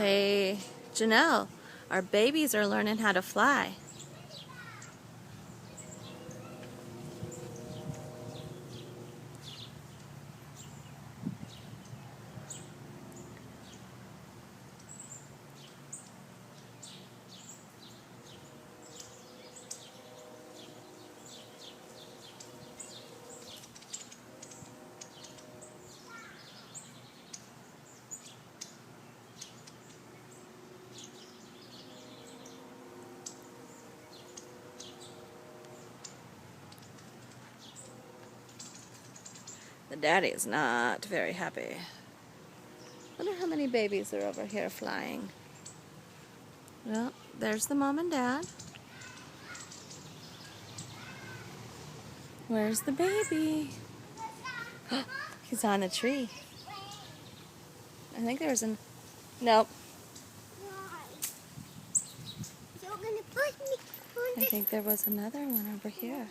Hey, Janelle, our babies are learning how to fly. The daddy is not very happy. Wonder how many babies are over here flying. Well, there's the mom and dad. Where's the baby? He's on a tree. I think there's an... Nope. I think there was another one over here.